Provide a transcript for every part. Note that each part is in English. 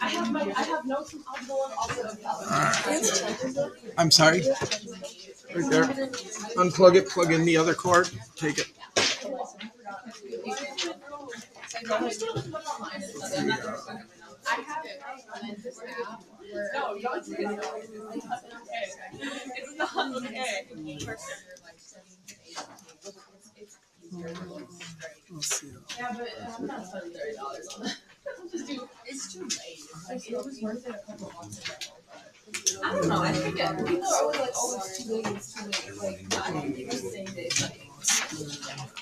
I have notes from Algebra and also I'm sorry. Right there. Unplug it, plug in the other cord, take it. I have this app where no, don't do it. It's not okay. Yeah, but I'm not spending $30 on that. It's too late. Like, it was worth it a couple months ago. I don't know. I think people are always like, oh, it's too late. It's too late. Like, I think people saying that it's like,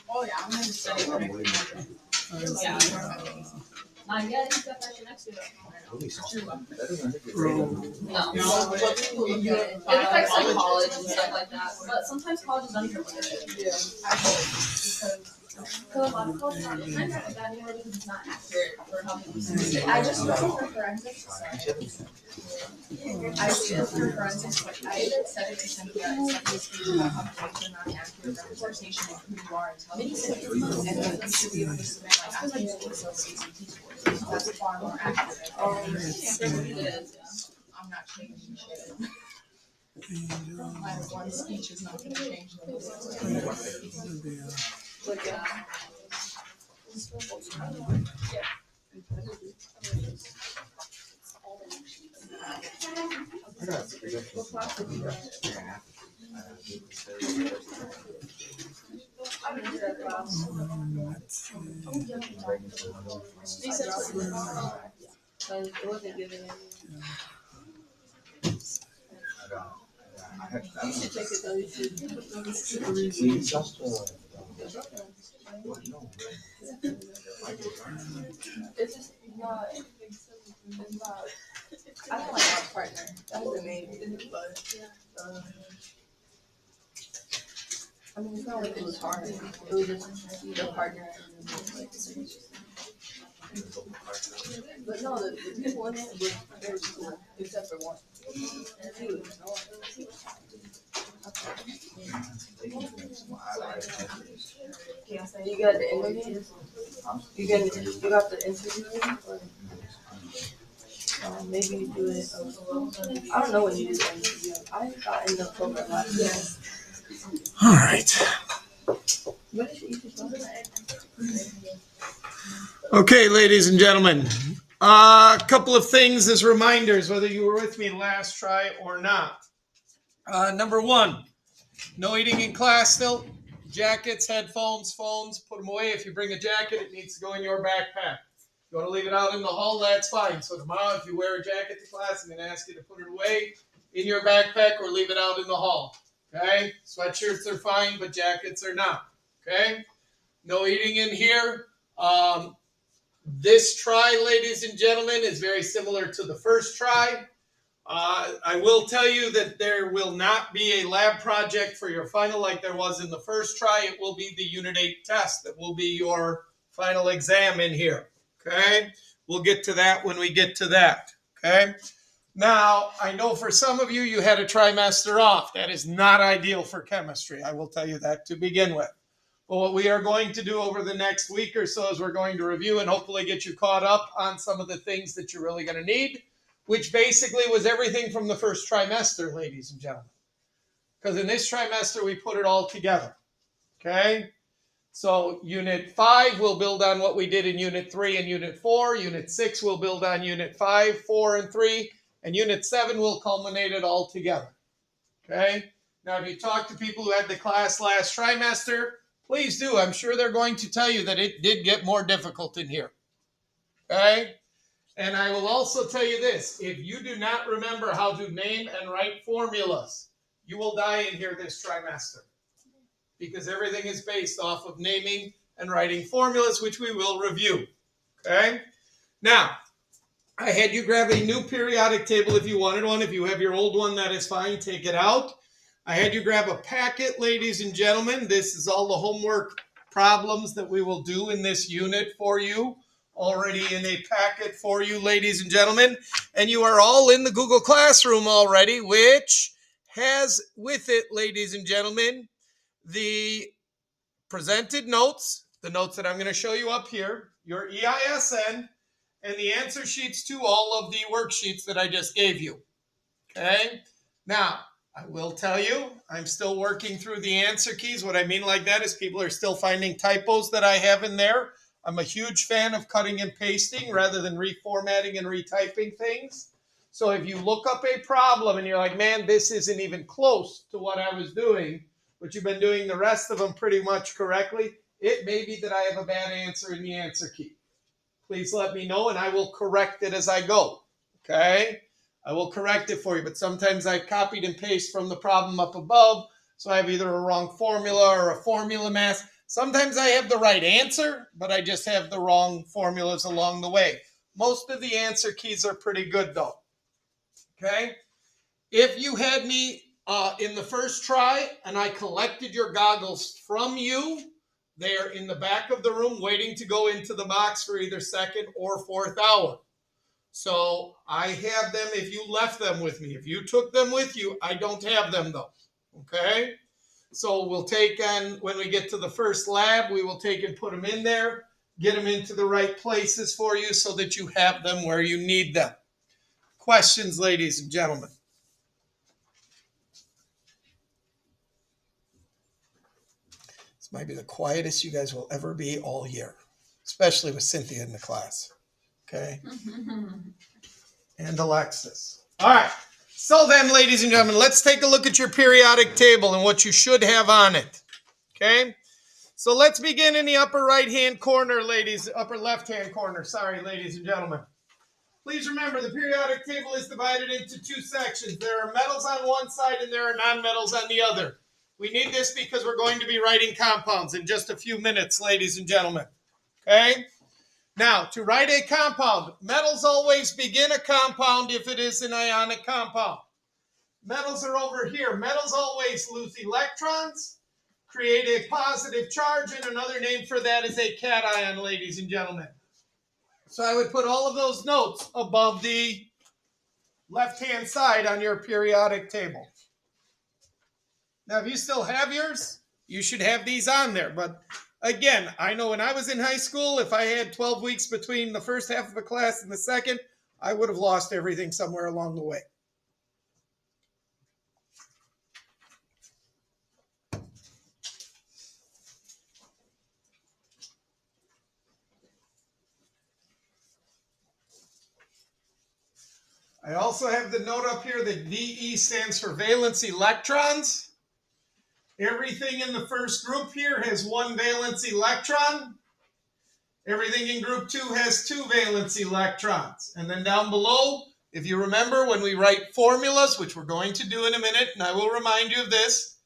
oh yeah, I'm gonna study for next week. Yeah. Not yet. He's got that shit next to it. No. But people look at it. It affects like college and stuff like that. But sometimes college is underrated. Yeah. Because a lot of colleges aren't kind of like that anymore because it's not accurate for how people use it. I just went for forensics. I did for forensics, like I did 70% that studies about population, not accurate representation of who you are intelligent. And then you should be able to submit like applications of ACT scores. That's far more accurate. I'm not changing shit. My one speech is not going to change the Like, you should take it though. You should. It's just not. It's not. I don't like my partner. That's the name. But I mean, it's not like it was hard. It was just your partner. But no, the people in it was very cool, except for one. You got the interview? You got the interview? Or maybe you do it. I don't know when you do the interview. I got in the program last year. All right. What did you eat? Okay, ladies and gentlemen, a couple of things as reminders, whether you were with me last try or not. Number one, no eating in class still. Jackets, headphones, phones, put them away. If you bring a jacket, it needs to go in your backpack. If you want to leave it out in the hall, that's fine. So tomorrow, if you wear a jacket to class, I'm going to ask you to put it away in your backpack or leave it out in the hall. Okay? Sweatshirts are fine, but jackets are not. Okay? No eating in here. This try, ladies and gentlemen, is very similar to the first try. I will tell you that there will not be a lab project for your final like there was in the first try. It will be the Unit 8 test that will be your final exam in here. Okay? We'll get to that when we get to that. Okay? Now, I know for some of you, you had a trimester off. That is not ideal for chemistry. I will tell you that to begin with. But what we are going to do over the next week or so is we're going to review and hopefully get you caught up on some of the things that you're really going to need, which basically was everything from the first trimester, ladies and gentlemen. Because in this trimester, we put it all together. Okay? So Unit 5 will build on what we did in Unit 3 and Unit 4. Unit 6 will build on Unit 5, 4, and 3. And Unit 7 will culminate it all together. Okay? Now, if you talk to people who had the class last trimester, please do. I'm sure they're going to tell you that it did get more difficult in here. Okay? And I will also tell you this. If you do not remember how to name and write formulas, you will die in here this trimester. Because everything is based off of naming and writing formulas, which we will review. Okay? Now, I had you grab a new periodic table if you wanted one. If you have your old one, that is fine. Take it out. I had you grab a packet, ladies and gentlemen. This is all the homework problems that we will do in this unit for you. Already in a packet for you, ladies and gentlemen. And you are all in the Google Classroom already, which has with it, ladies and gentlemen, the presented notes, the notes that I'm going to show you up here, your EISN, and the answer sheets to all of the worksheets that I just gave you. Okay? Now, I will tell you, I'm still working through the answer keys. What I mean like that is people are still finding typos that I have in there. I'm a huge fan of cutting and pasting rather than reformatting and retyping things. So if you look up a problem and you're like, man, this isn't even close to what I was doing, but you've been doing the rest of them pretty much correctly, it may be that I have a bad answer in the answer key. Please let me know and I will correct it as I go. Okay? I will correct it for you, but sometimes I copied and pasted from the problem up above, so I have either a wrong formula or a formula mass. Sometimes I have the right answer, but I just have the wrong formulas along the way. Most of the answer keys are pretty good though. Okay? If you had me in the first try and I collected your goggles from you, they are in the back of the room waiting to go into the box for either second or fourth hour. So I have them if you left them with me. If you took them with you, I don't have them though. Okay? So we'll take on, when we get to the first lab, we will take and put them in there, get them into the right places for you so that you have them where you need them. Questions, ladies and gentlemen? This might be the quietest you guys will ever be all year, especially with Cynthia in the class. Okay? And Alexis. All right. So then, ladies and gentlemen, let's take a look at your periodic table and what you should have on it. Okay? So let's begin in the upper right-hand corner, upper left-hand corner. Sorry, ladies and gentlemen. Please remember, the periodic table is divided into two sections. There are metals on one side and there are nonmetals on the other. We need this because we're going to be writing compounds in just a few minutes, ladies and gentlemen. Okay? Now, to write a compound, metals always begin a compound if it is an ionic compound. Metals are over here. Metals always lose electrons, create a positive charge, and another name for that is a cation, ladies and gentlemen. So I would put all of those notes above the left-hand side on your periodic table. Now, if you still have yours, you should have these on there. But again, I know when I was in high school, if I had 12 weeks between the first half of a class and the second, I would have lost everything somewhere along the way. I also have the note up here that VE stands for valence electrons. Everything in the first group here has one valence electron. Everything in group 2 has two valence electrons. And then down below, if you remember when we write formulas, which we're going to do in a minute, and I will remind you of this,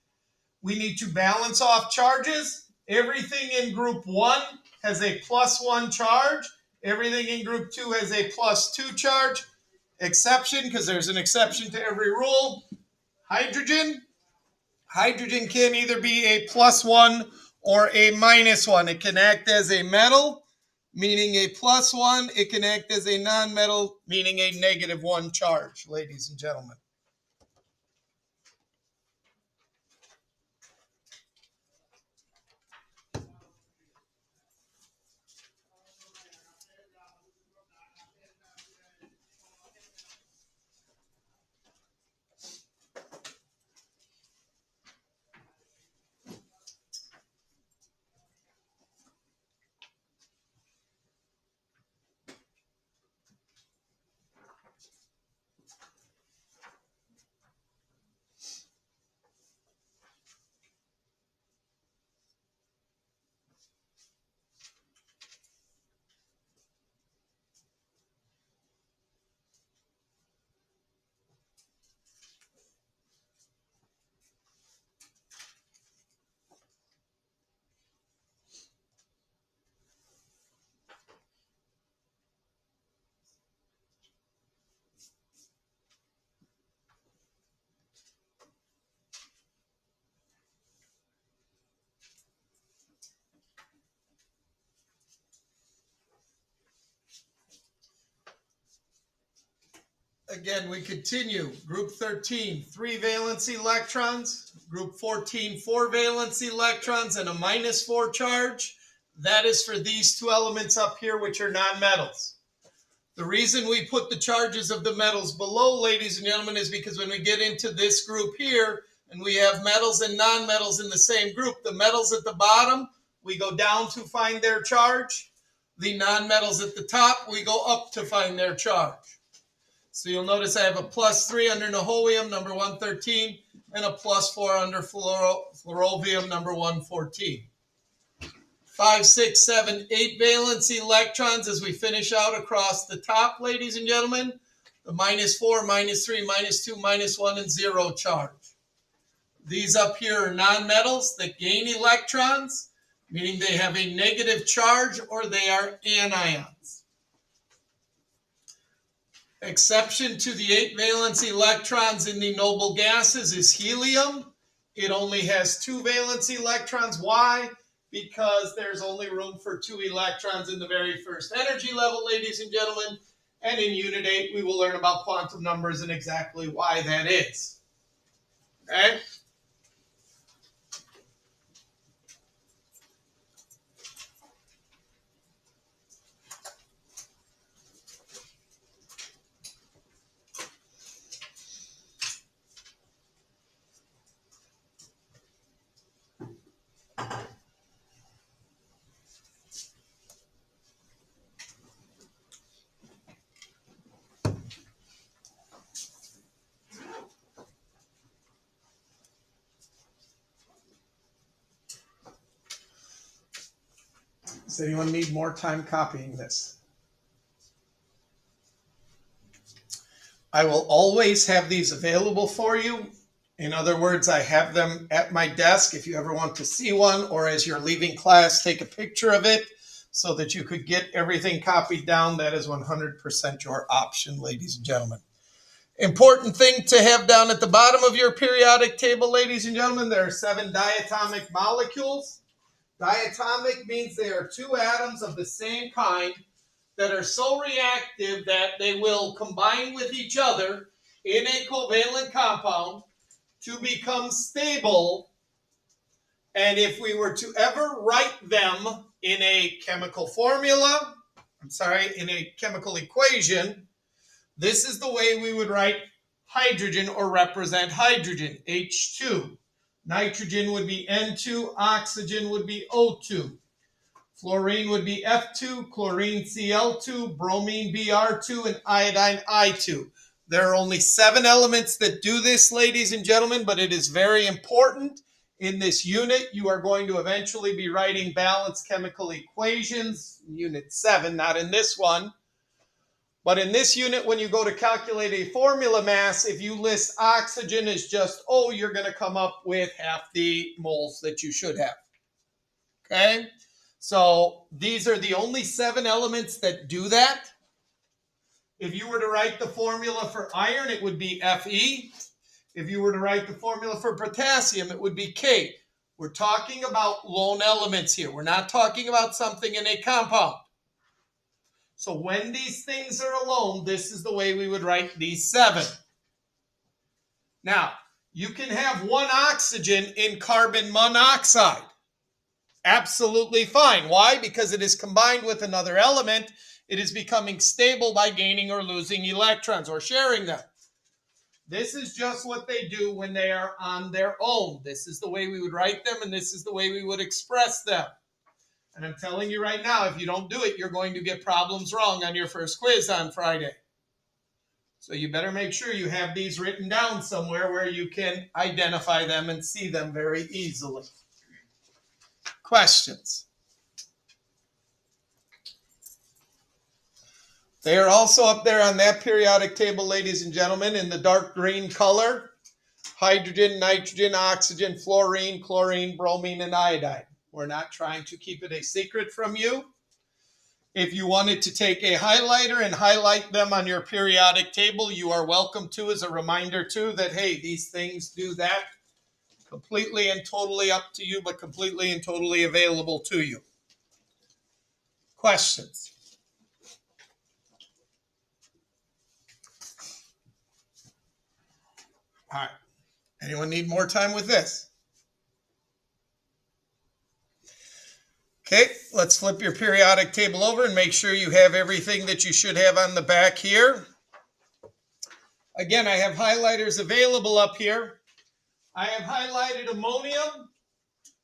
we need to balance off charges. Everything in group 1 has a +1 charge. Everything in group 2 has a +2 charge. Exception, because there's an exception to every rule. Hydrogen. Hydrogen can either be a +1 or a -1. It can act as a metal, meaning a +1. It can act as a non-metal, meaning a -1 charge, ladies and gentlemen. Again, we continue. Group 13, 3 valence electrons. Group 14, 4 valence electrons and a -4 charge. That is for these two elements up here, which are nonmetals. The reason we put the charges of the metals below, ladies and gentlemen, is because when we get into this group here, and we have metals and non-metals in the same group, the metals at the bottom, we go down to find their charge. The non-metals at the top, we go up to find their charge. So you'll notice I have a +3 under niobium, number 113, and a +4 under fluorovium, number 114. 5, 6, 7, 8 valence electrons as we finish out across the top, ladies and gentlemen. The -4, -3, -2, -1, and 0 charge. These up here are nonmetals that gain electrons, meaning they have a negative charge or they are anions. Exception to the 8 valence electrons in the noble gases is helium. It only has 2 valence electrons. Why? Because there's only room for 2 electrons in the very first energy level, ladies and gentlemen. And in Unit 8, we will learn about quantum numbers and exactly why that is. Okay? Does anyone need more time copying this? I will always have these available for you. In other words, I have them at my desk if you ever want to see one, or as you're leaving class, take a picture of it so that you could get everything copied down. That is 100% your option, ladies and gentlemen. Important thing to have down at the bottom of your periodic table, ladies and gentlemen, there are 7 diatomic molecules. Diatomic means they are 2 atoms of the same kind that are so reactive that they will combine with each other in a covalent compound to become stable. And if we were to ever write them in a chemical formula, in a chemical equation, this is the way we would write hydrogen or represent hydrogen, H2. Nitrogen would be N2, oxygen would be O2. Fluorine would be F2, chlorine Cl2, bromine Br2, and iodine I2. There are only 7 elements that do this, ladies and gentlemen, but it is very important. In this unit, you are going to eventually be writing balanced chemical equations, Unit 7, not in this one. But in this unit, when you go to calculate a formula mass, if you list oxygen as just O, you're going to come up with half the moles that you should have. Okay? So these are the only 7 elements that do that. If you were to write the formula for iron, it would be Fe. If you were to write the formula for potassium, it would be K. We're talking about lone elements here. We're not talking about something in a compound. So when these things are alone, this is the way we would write these 7. Now, you can have 1 oxygen in carbon monoxide. Absolutely fine. Why? Because it is combined with another element. It is becoming stable by gaining or losing electrons or sharing them. This is just what they do when they are on their own. This is the way we would write them, and this is the way we would express them. And I'm telling you right now, if you don't do it, you're going to get problems wrong on your first quiz on Friday. So you better make sure you have these written down somewhere where you can identify them and see them very easily. Questions? They are also up there on that periodic table, ladies and gentlemen, in the dark green color. Hydrogen, nitrogen, oxygen, fluorine, chlorine, bromine, and iodine. We're not trying to keep it a secret from you. If you wanted to take a highlighter and highlight them on your periodic table, you are welcome to, as a reminder too, that, hey, these things do that. Completely and totally up to you, but completely and totally available to you. Questions? All right. Anyone need more time with this? Okay, let's flip your periodic table over and make sure you have everything that you should have on the back here. Again, I have highlighters available up here. I have highlighted ammonium,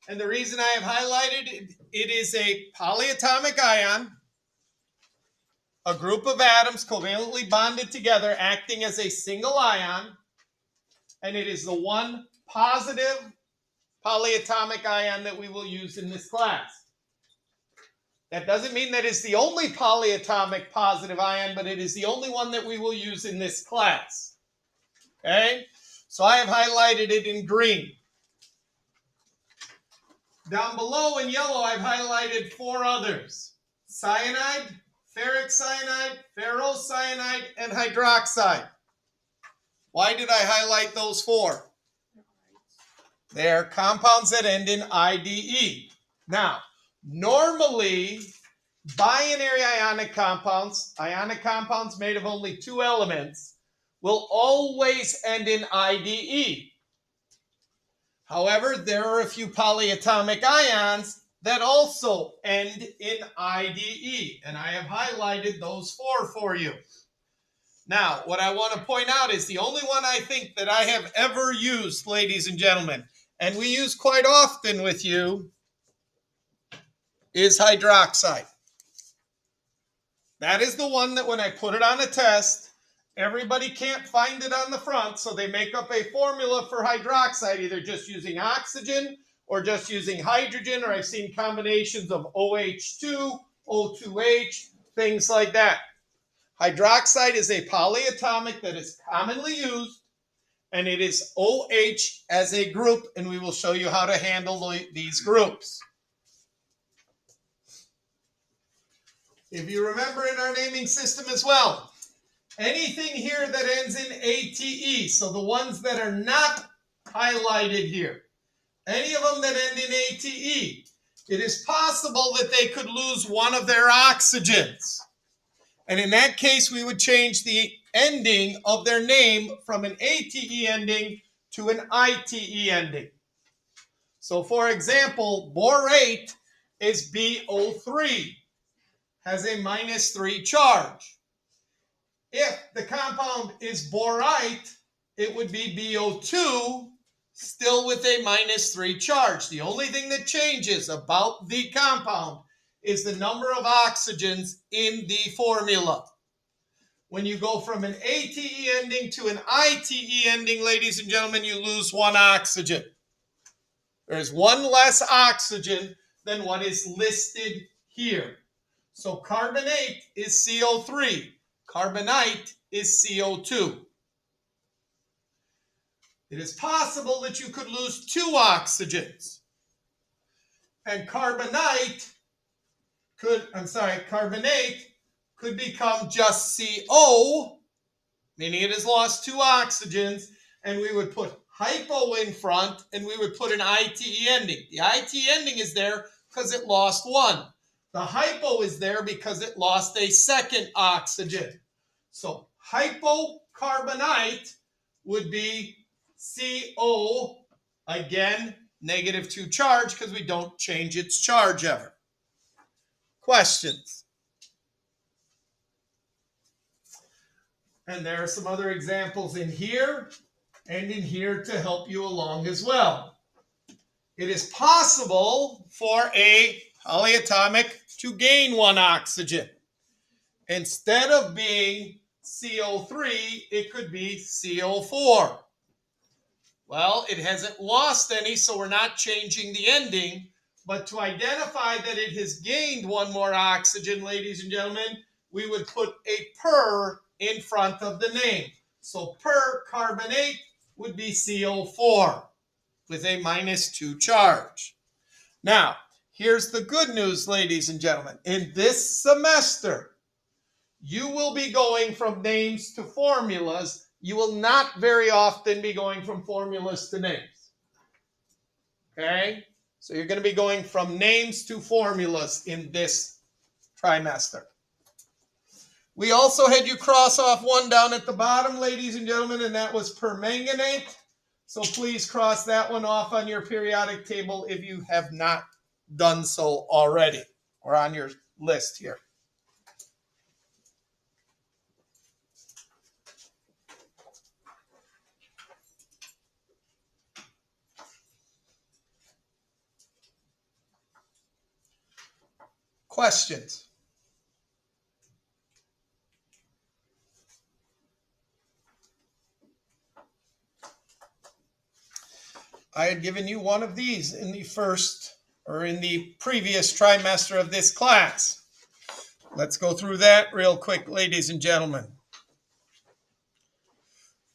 and the reason I have highlighted it is a polyatomic ion, a group of atoms covalently bonded together acting as a single ion, and it is the one positive polyatomic ion that we will use in this class. That doesn't mean that it's the only polyatomic positive ion, but it is the only one that we will use in this class. Okay? So I have highlighted it in green. Down below in yellow, I've highlighted 4 others: cyanide, ferric cyanide, ferrocyanide, and hydroxide. Why did I highlight those 4? They're compounds that end in IDE. Now, normally, binary ionic compounds made of only 2 elements, will always end in IDE. However, there are a few polyatomic ions that also end in IDE, and I have highlighted those 4 for you. Now, what I want to point out is the only one I think that I have ever used, ladies and gentlemen, and we use quite often with you, is hydroxide. That is the one that when I put it on a test, everybody can't find it on the front, so they make up a formula for hydroxide, either just using oxygen or just using hydrogen, or I've seen combinations of OH2, O2H, things like that. Hydroxide is a polyatomic that is commonly used, and it is OH as a group, and we will show you how to handle these groups. If you remember in our naming system as well, anything here that ends in ATE, so the ones that are not highlighted here, any of them that end in ATE, it is possible that they could lose one of their oxygens. And in that case, we would change the ending of their name from an ATE ending to an ITE ending. So for example, borate is BO3, has a -3 charge. If the compound is borite, it would be BO2, still with a -3 charge. The only thing that changes about the compound is the number of oxygens in the formula. When you go from an ATE ending to an ITE ending, ladies and gentlemen, you lose 1 oxygen. There's 1 less oxygen than what is listed here. So carbonate is CO3. Carbonite is CO2. It is possible that you could lose 2 oxygens. And carbonate could become just CO, meaning it has lost 2 oxygens, and we would put hypo in front, and we would put an ITE ending. The ITE ending is there because it lost 1. The hypo is there because it lost a 2nd oxygen. So hypocarbonite would be CO, again, -2 charge because we don't change its charge ever. Questions? And there are some other examples in here and in here to help you along as well. It is possible for a polyatomic to gain 1 oxygen. Instead of being CO3, it could be CO4. Well, it hasn't lost any, so we're not changing the ending. But to identify that it has gained 1 more oxygen, ladies and gentlemen, we would put a per in front of the name. So percarbonate would be CO4 with a -2 charge. Now, here's the good news, ladies and gentlemen. In this semester, you will be going from names to formulas. You will not very often be going from formulas to names. Okay? So you're going to be going from names to formulas in this trimester. We also had you cross off 1 down at the bottom, ladies and gentlemen, and that was permanganate. So please cross that one off on your periodic table if you have not done so already. or on your list here. Questions? I had given you one of these in the first or in the previous trimester of this class. Let's go through that real quick, ladies and gentlemen.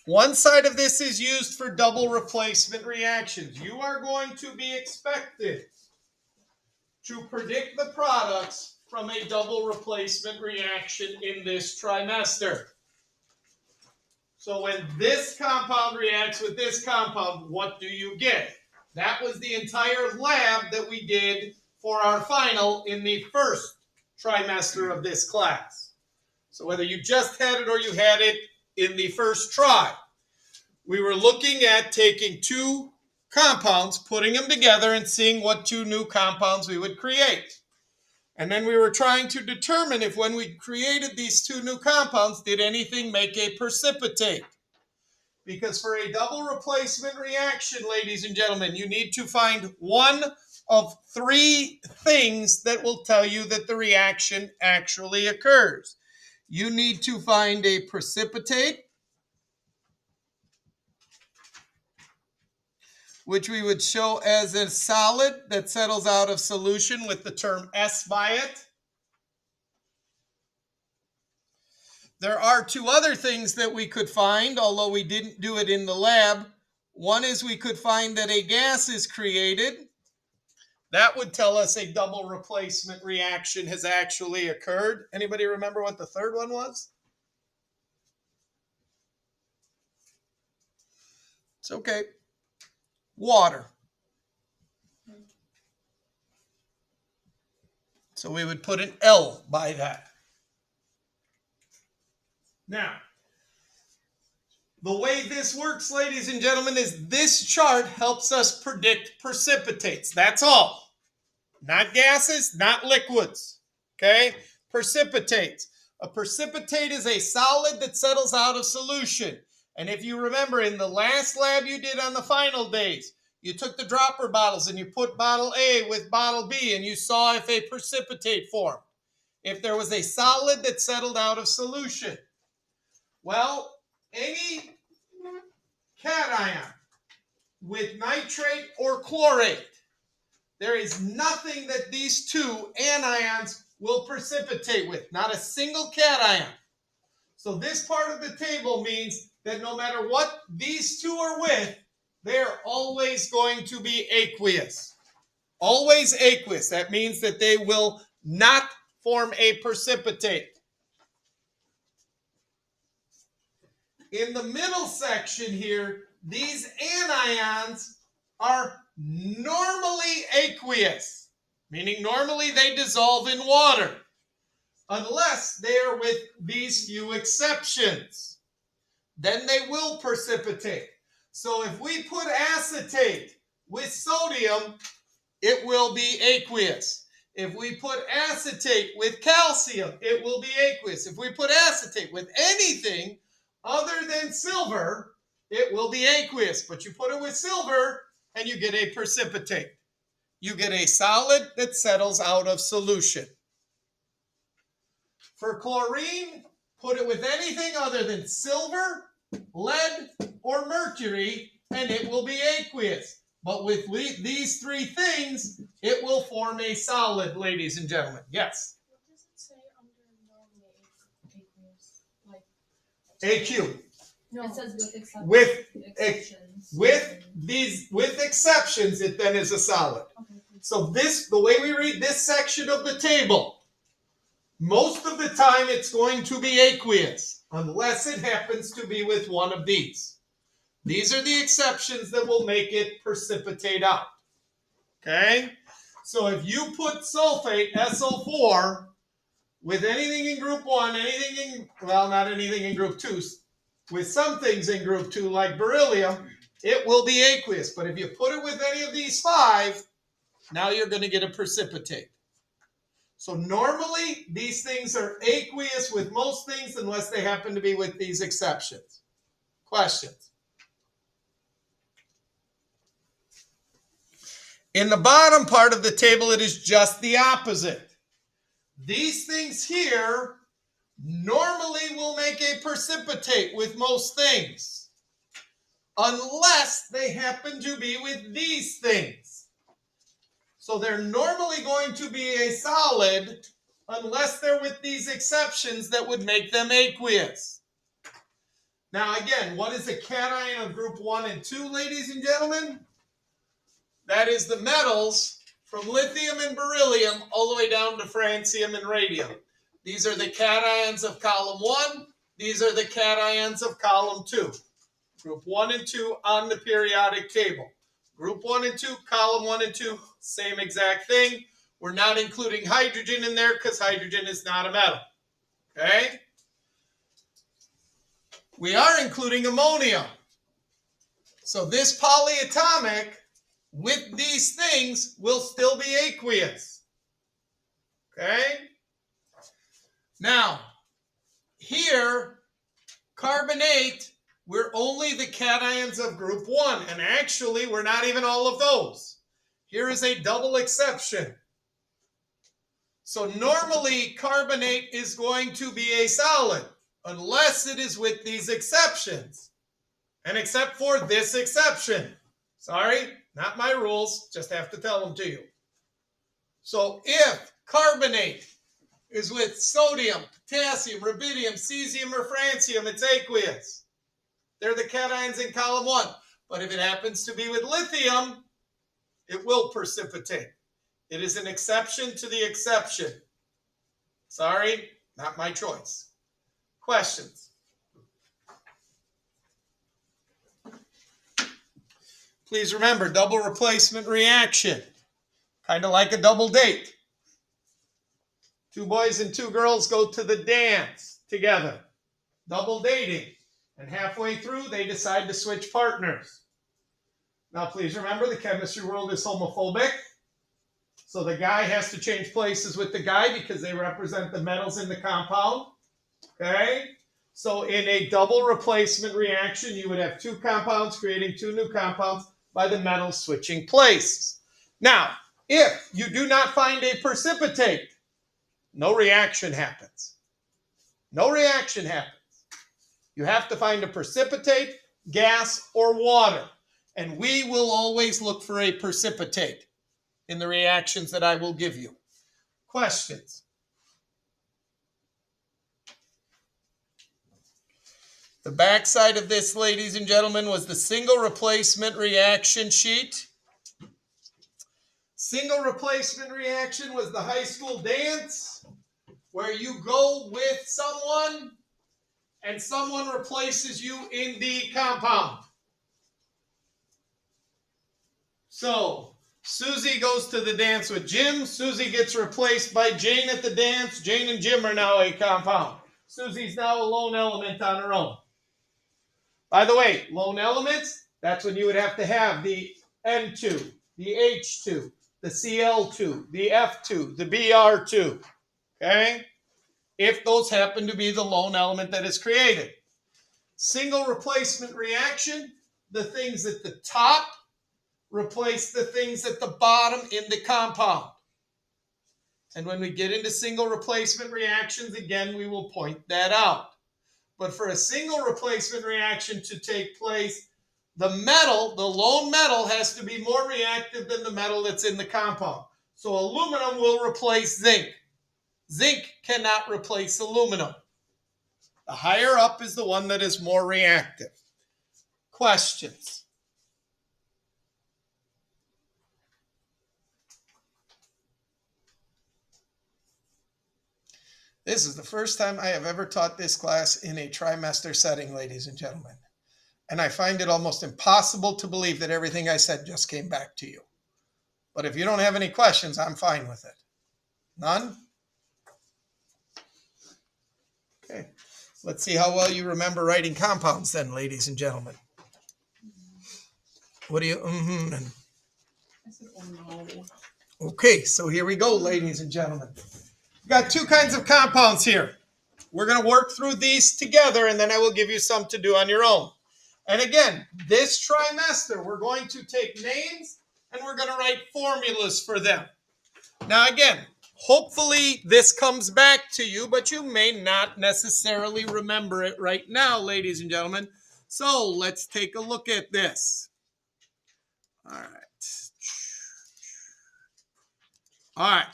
One side of this is used for double replacement reactions. You are going to be expected to predict the products from a double replacement reaction in this trimester. So when this compound reacts with this compound, what do you get? That was the entire lab that we did for our final in the first trimester of this class. So whether you just had it or you had it in the first try, we were looking at taking two compounds, putting them together, and seeing what two new compounds we would create. And then we were trying to determine if when we created these two new compounds, did anything make a precipitate? Because for a double replacement reaction, ladies and gentlemen, you need to find one of three things that will tell you that the reaction actually occurs. You need to find a precipitate, which we would show as a solid that settles out of solution with the term S by it. There are two other things that we could find, although we didn't do it in the lab. One is we could find that a gas is created. That would tell us a double replacement reaction has actually occurred. Anybody remember what the third one was? It's okay. Water. So we would put an L by that. Now, the way this works, ladies and gentlemen, is this chart helps us predict precipitates. That's all. Not gases, not liquids. Okay? Precipitates. A precipitate is a solid that settles out of solution. And if you remember, in the last lab you did on the final days, you took the dropper bottles and you put bottle A with bottle B and you saw if a precipitate formed. If there was a solid that settled out of solution. Well, any cation with nitrate or chlorate, there is nothing that these two anions will precipitate with. Not a single cation. So this part of the table means that no matter what these two are with, they're always going to be aqueous. Always aqueous. That means that they will not form a precipitate. In the middle section here, these anions are normally aqueous, meaning normally they dissolve in water, unless they are with these few exceptions. Then they will precipitate. So if we put acetate with sodium, it will be aqueous. If we put acetate with calcium, it will be aqueous. If we put acetate with anything other than silver, it will be aqueous. But you put it with silver and you get a precipitate. You get a solid that settles out of solution. For chlorine, put it with anything other than silver, lead, or mercury, and it will be aqueous. But with these three things, it will form a solid, ladies and gentlemen. Yes? What does it say under normally aqueous? Like AQ. no, it says With exceptions. With exceptions, it then is a solid. Okay. So the way we read this section of the table, most of the time it's going to be aqueous, unless it happens to be with one of these. These are the exceptions that will make it precipitate out. Okay? So if you put sulfate, SO4, with anything in group 1, not anything in group 2, with some things in group 2 like beryllium, it will be aqueous. But if you put it with any of these 5, now you're going to get a precipitate. So normally these things are aqueous with most things unless they happen to be with these exceptions. Questions? In the bottom part of the table, it is just the opposite. These things here normally will make a precipitate with most things, unless they happen to be with these things. So they're normally going to be a solid unless they're with these exceptions that would make them aqueous. Now again, what is a cation of group 1 and 2, ladies and gentlemen? That is the metals from lithium and beryllium all the way down to francium and radium. These are the cations of column 1. These are the cations of column 2. Group 1 and 2 on the periodic table. Group 1 and 2, column 1 and 2, same exact thing. We're not including hydrogen in there because hydrogen is not a metal. Okay? We are including ammonium. So this polyatomic with these things will still be aqueous. Okay? Now, here, carbonate, we're only the cations of group 1, and actually we're not even all of those. Here is a double exception. So normally carbonate is going to be a solid unless it is with these exceptions. And except for this exception. Sorry, not my rules, just have to tell them to you. So if carbonate is with sodium, potassium, rubidium, cesium, or francium, it's aqueous. They're the cations in column 1. But if it happens to be with lithium, it will precipitate. It is an exception to the exception. Sorry, not my choice. Questions? Please remember, double replacement reaction. Kind of like a double date. 2 boys and 2 girls go to the dance together. Double dating. And halfway through, they decide to switch partners. Now, please remember, the chemistry world is homophobic. So the guy has to change places with the guy because they represent the metals in the compound. Okay? So in a double replacement reaction, you would have 2 compounds creating 2 new compounds by the metals switching places. Now, if you do not find a precipitate, no reaction happens. No reaction happens. You have to find a precipitate, gas, or water. And we will always look for a precipitate in the reactions that I will give you. Questions? The backside of this, ladies and gentlemen, was the single replacement reaction sheet. Single replacement reaction was the high school dance where you go with someone and someone replaces you in the compound. So, Susie goes to the dance with Jim. Susie gets replaced by Jane at the dance. Jane and Jim are now a compound. Susie's now a lone element on her own. By the way, lone elements, that's when you would have to have the N2, the H2, the Cl2, the F2, the Br2. Okay? If those happen to be the lone element that is created. Single replacement reaction, the things at the top replace the things at the bottom in the compound. And when we get into single replacement reactions, again, we will point that out. But for a single replacement reaction to take place, the metal, the lone metal, has to be more reactive than the metal that's in the compound. So aluminum will replace zinc. Zinc cannot replace aluminum. The higher up is the one that is more reactive. Questions? This is the first time I have ever taught this class in a trimester setting, ladies and gentlemen. And I find it almost impossible to believe that everything I said just came back to you. But if you don't have any questions, I'm fine with it. None? Okay. Let's see how well you remember writing compounds then, ladies and gentlemen. What do you, I said, oh no. Okay, so here we go, ladies and gentlemen. Got two kinds of compounds here. We're going to work through these together, and then I will give you some to do on your own. And again, this trimester, we're going to take names and we're going to write formulas for them. Now, again, hopefully this comes back to you, but you may not necessarily remember it right now, ladies and gentlemen. So let's take a look at this. All right. All right.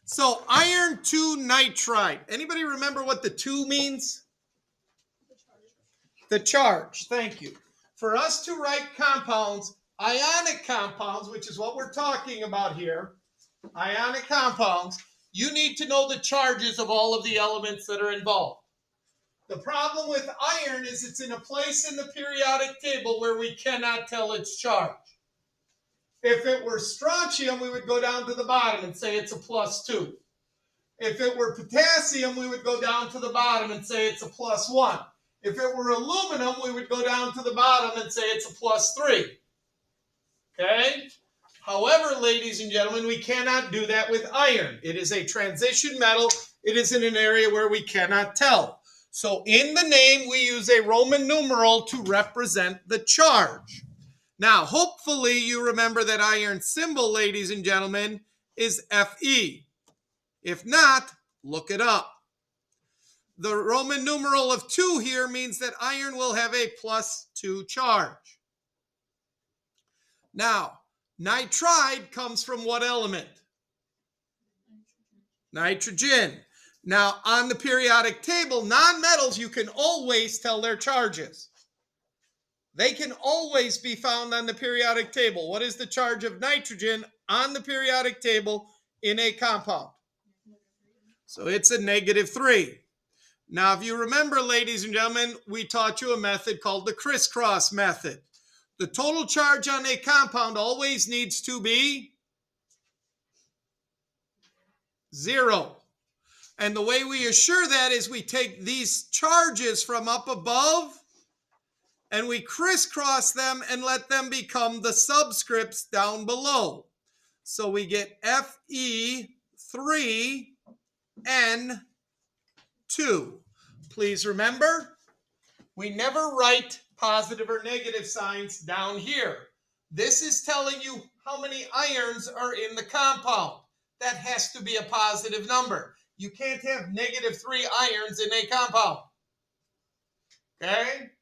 So iron 2 nitride. Anybody remember what the 2 means? The charge. Thank you. For us to write compounds, ionic compounds, which is what we're talking about here, ionic compounds, you need to know the charges of all of the elements that are involved. The problem with iron is it's in a place in the periodic table where we cannot tell its charge. If it were strontium, we would go down to the bottom and say it's a +2. If it were potassium, we would go down to the bottom and say it's a +1. If it were aluminum, we would go down to the bottom and say it's a +3. Okay? However, ladies and gentlemen, we cannot do that with iron. It is a transition metal. It is in an area where we cannot tell. So in the name, we use a Roman numeral to represent the charge. Now, hopefully you remember that iron symbol, ladies and gentlemen, is Fe. If not, look it up. The Roman numeral of 2 here means that iron will have a +2 charge. Now, nitride comes from what element? Nitrogen. Now, on the periodic table, nonmetals, you can always tell their charges. They can always be found on the periodic table. What is the charge of nitrogen on the periodic table in a compound? So it's a -3. Now, if you remember, ladies and gentlemen, we taught you a method called the crisscross method. The total charge on a compound always needs to be 0. And the way we assure that is we take these charges from up above and we crisscross them and let them become the subscripts down below. So we get Fe3N2. Please remember, we never write positive or negative signs down here. This is telling you how many irons are in the compound. That has to be a positive number. You can't have -3 irons in a compound. Okay?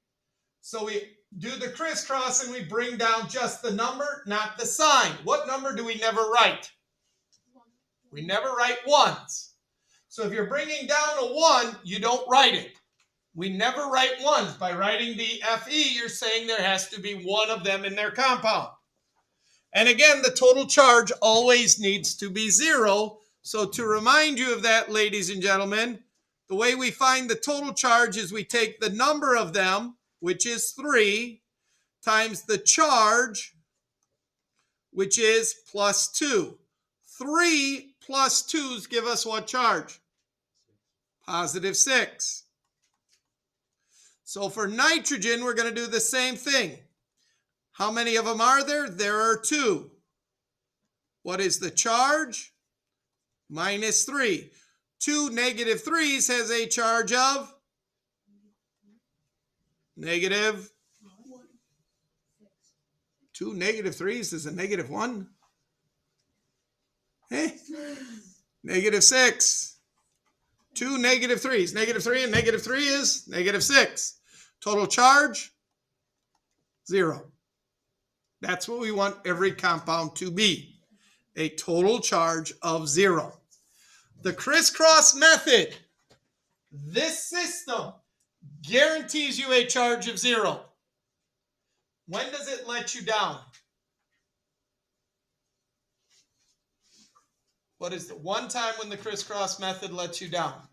So we do the crisscross and we bring down just the number, not the sign. What number do we never write? We never write ones. So if you're bringing down a 1, you don't write it. We never write ones. By writing the Fe, you're saying there has to be one of them in their compound. And again, the total charge always needs to be 0. So to remind you of that, ladies and gentlemen, the way we find the total charge is we take the number of them, which is 3, times the charge, which is +2. 3 plus 2's give us what charge? +6. So for nitrogen, we're going to do the same thing. How many of them are there? There are 2. What is the charge? -3. 2 -3's has a charge of -1. 2 -3's is a -1. Hey, -6. 2 -3's. -3 and -3 is -6. Total charge, 0. That's what we want every compound to be. A total charge of 0. The crisscross method, this system, guarantees you a charge of 0. When does it let you down? What is the one time when the crisscross method lets you down?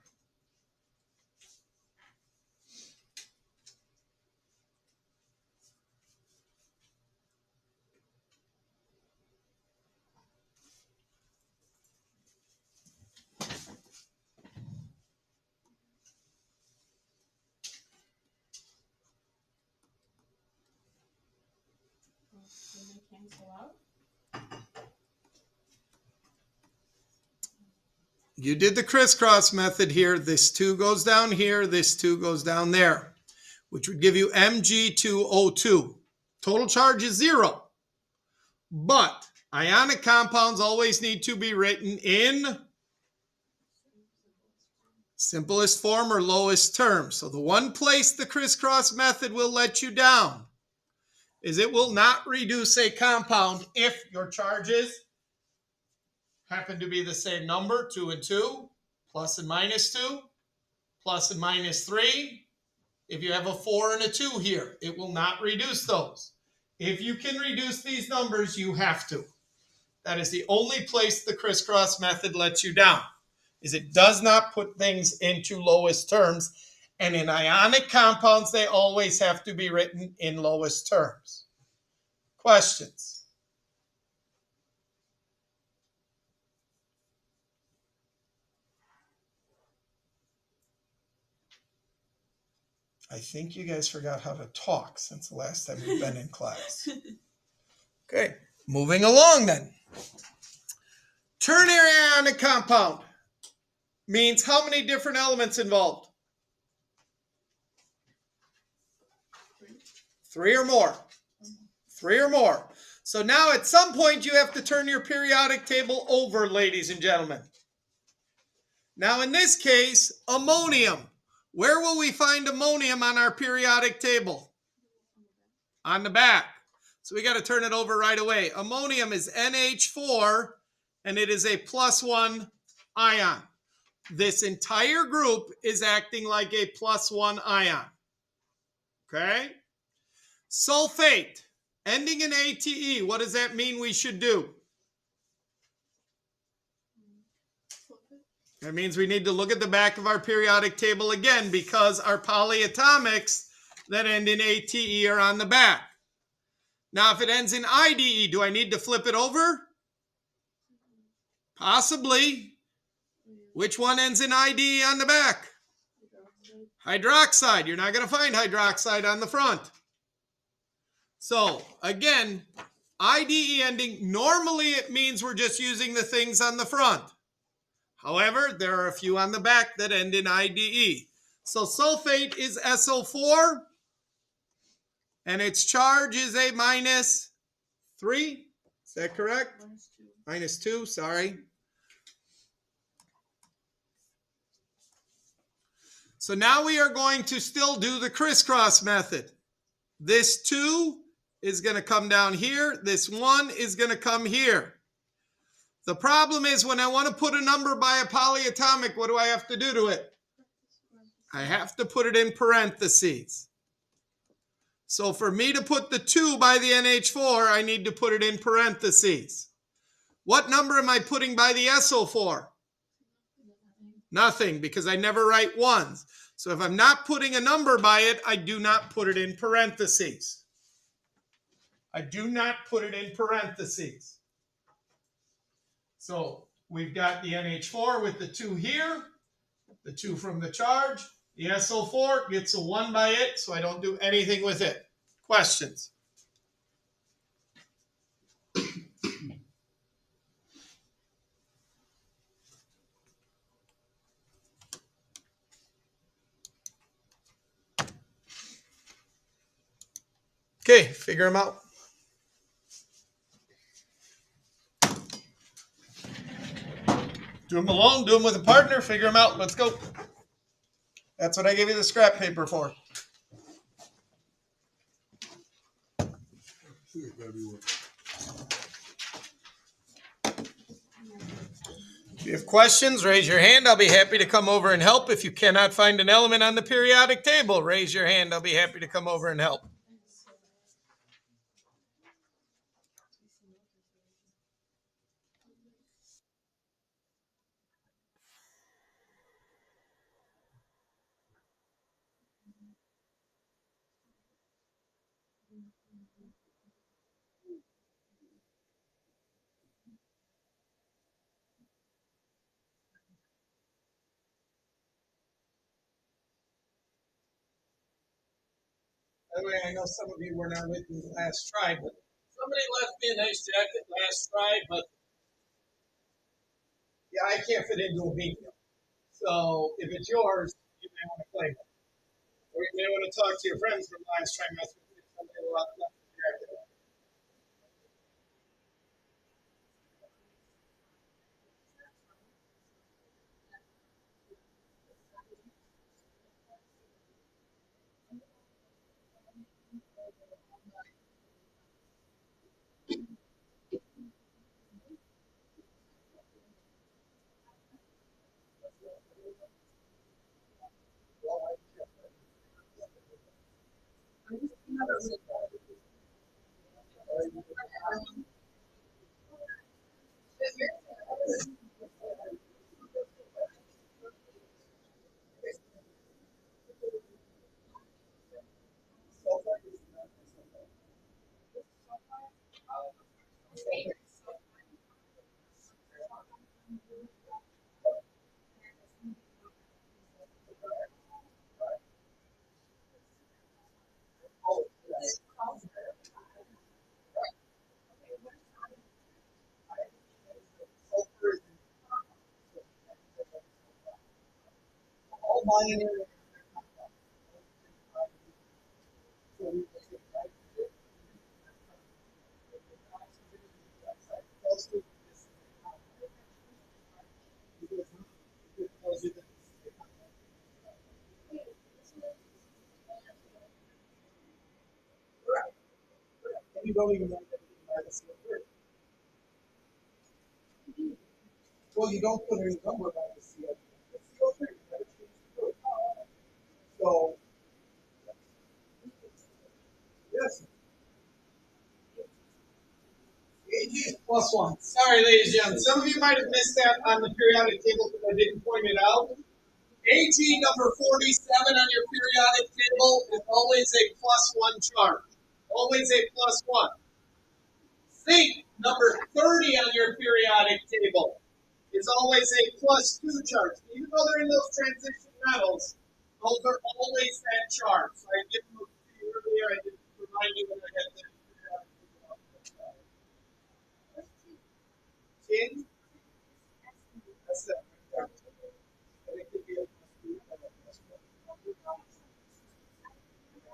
you did the crisscross method here. This 2 goes down here. This 2 goes down there, which would give you Mg2O2. Total charge is 0. But ionic compounds always need to be written in simplest form or lowest term. So the one place the crisscross method will let you down is it will not reduce a compound if your charges happen to be the same number, 2 and 2, plus and minus 2, plus and minus 3. If you have a 4 and a 2 here, it will not reduce those. If you can reduce these numbers, you have to. That is the only place the crisscross method lets you down, is it does not put things into lowest terms. And in ionic compounds, they always have to be written in lowest terms. Questions? I think you guys forgot how to talk since the last time we've been in class. Okay, moving along then. Ternary ionic compound means how many different elements involved? 3 or more. 3 or more. So now at some point you have to turn your periodic table over, ladies and gentlemen. Now in this case, ammonium. Where will we find ammonium on our periodic table? On the back. So we got to turn it over right away. Ammonium is NH4, and it is a +1 ion. This entire group is acting like a +1 ion. Okay? Sulfate, ending in ATE. What does that mean we should do? That means we need to look at the back of our periodic table again because our polyatomics that end in ATE are on the back. Now, if it ends in IDE, do I need to flip it over? Possibly. Which one ends in IDE on the back? Hydroxide. You're not going to find hydroxide on the front. So, again, IDE ending, normally it means we're just using the things on the front. However, there are a few on the back that end in IDE. So sulfate is SO4, and its charge is a -3. Is that correct? -2, sorry. So now we are going to still do the crisscross method. This 2 is going to come down here. This 1 is going to come here. The problem is when I want to put a number by a polyatomic, what do I have to do to it? I have to put it in parentheses. So for me to put the 2 by the NH4, I need to put it in parentheses. What number am I putting by the SO4? Nothing, because I never write ones. So if I'm not putting a number by it, I do not put it in parentheses. I do not put it in parentheses. So we've got the NH4 with the 2 here, the 2 from the charge. The SO4 gets a 1 by it, so I don't do anything with it. Questions? Okay, figure them out. Do them alone, do them with a partner, figure them out. Let's go. That's what I gave you the scrap paper for. If you have questions, raise your hand. I'll be happy to come over and help. If you cannot find an element on the periodic table, raise your hand. I'll be happy to come over and help. By the way, I know some of you were not with me last try, but somebody left me a nice jacket last try, but Yeah, I can't fit into a medium. So if it's yours, you may want to claim it. Or you may want to talk to your friends from last trimester and get something a lot less attractive. All binary. You don't even know that you have a CO3. Well, you don't put any number on the CO3. The CO3, you never choose to do it. So, yes, AG is plus one. Sorry, ladies and gentlemen. Some of you might have missed that on the periodic table because I didn't point it out. AG number 47 on your periodic table is always a plus one charge. Always a plus one. Zinc number 30 on your periodic table is always a plus two charge. Even though they're in those transition metals, those are always that charge. So I didn't look to you earlier. I didn't remind you when I had that periodic table. Tin, that's it. And it could be a plus two.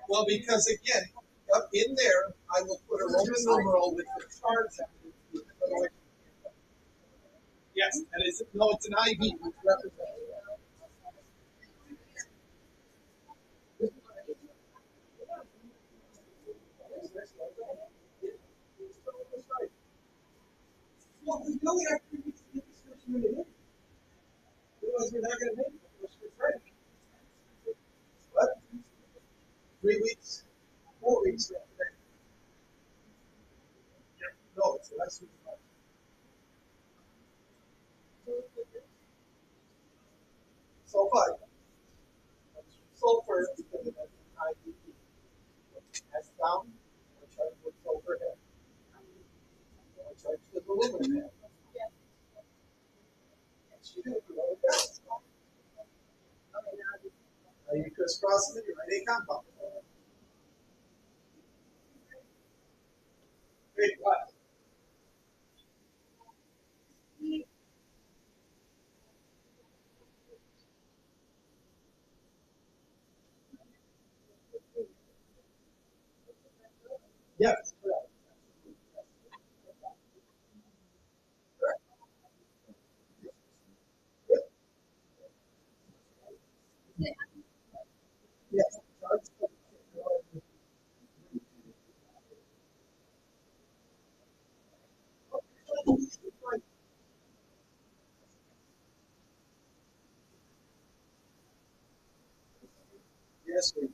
Well, because again, up in there, I will put a Roman numeral with the charge on it. Yes, that is, no, it's an IV, which represents. Well, we really have 3 weeks to get this first unit in. Otherwise, we're not going to make it. We're ready. What? 3 weeks, 4 weeks after that. No, it's less than a month. Sulfide. Sulfur because it has an IUP. S down, I charge with sulfur head. I charge with aluminum head. Yes, you do. You know that. Now you crisscross it, you write a compound. Great, what? Yes, correct. Yes, charge. Yes, we.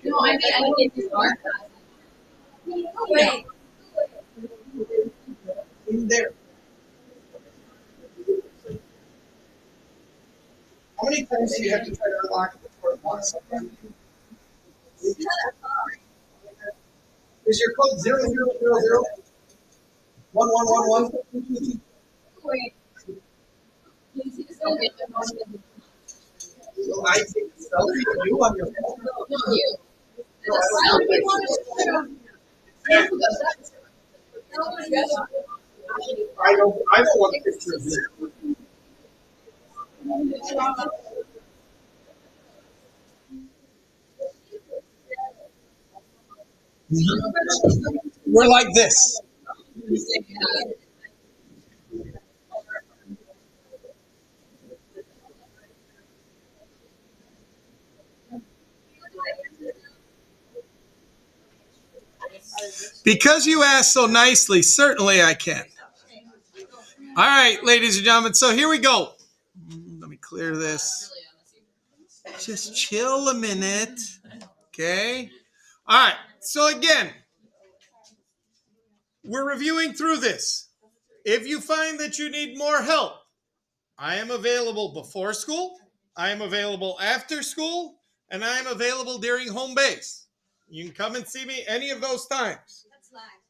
No, I didn't get this far. Wait. In there. How many times do you have to try to unlock it before it locks up? Is your code 0000 1111? Wait. Can you see this? Okay. So I take a selfie of you on your phone. No, you. I don't want a picture of you. We're like this. Because you asked so nicely, certainly I can. All right, ladies and gentlemen, so here we go. Let me clear this. Just chill a minute. Okay. All right. So again, we're reviewing through this. If you find that you need more help, I am available before school, I am available after school, and I am available during home base. You can come and see me any of those times.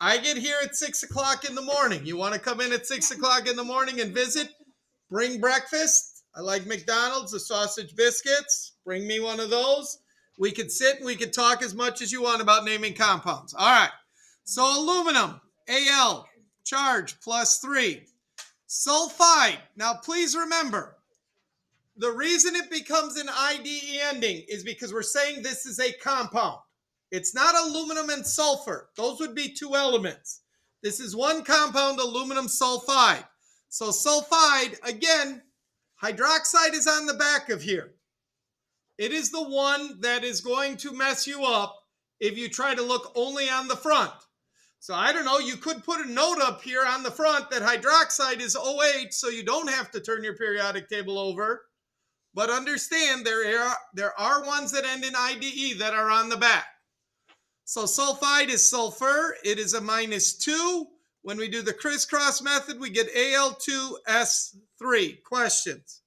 I get here at 6 o'clock in the morning. You want to come in at 6 o'clock in the morning and visit? Bring breakfast. I like McDonald's, the sausage biscuits. Bring me one of those. We could sit and we could talk as much as you want about naming compounds. All right. So aluminum, Al, charge +3. Sulfide. Now, please remember, the reason it becomes an IDE ending is because we're saying this is a compound. It's not aluminum and sulfur. Those would be two elements. This is one compound, aluminum sulfide. So sulfide, again, hydroxide is on the back of here. It is the one that is going to mess you up if you try to look only on the front. So I don't know, you could put a note up here on the front that hydroxide is OH, so you don't have to turn your periodic table over. But understand there are ones that end in IDE that are on the back. So sulfide is sulfur. It is a -2. When we do the crisscross method, we get Al2S3. Questions?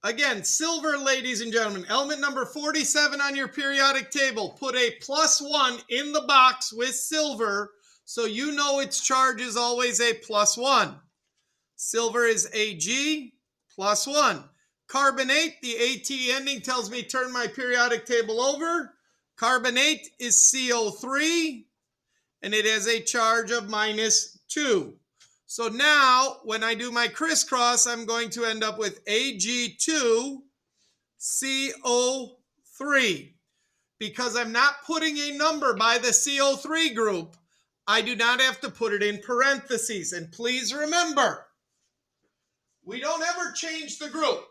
Again, silver, ladies and gentlemen, element number 47 on your periodic table. Put a +1 in the box with silver so you know its charge is always a +1. Silver is Ag, +1. Carbonate, the AT ending tells me turn my periodic table over. Carbonate is CO3, and it has a charge of -2. So now, when I do my crisscross, I'm going to end up with Ag2CO3. Because I'm not putting a number by the CO3 group, I do not have to put it in parentheses. And please remember, we don't ever change the group.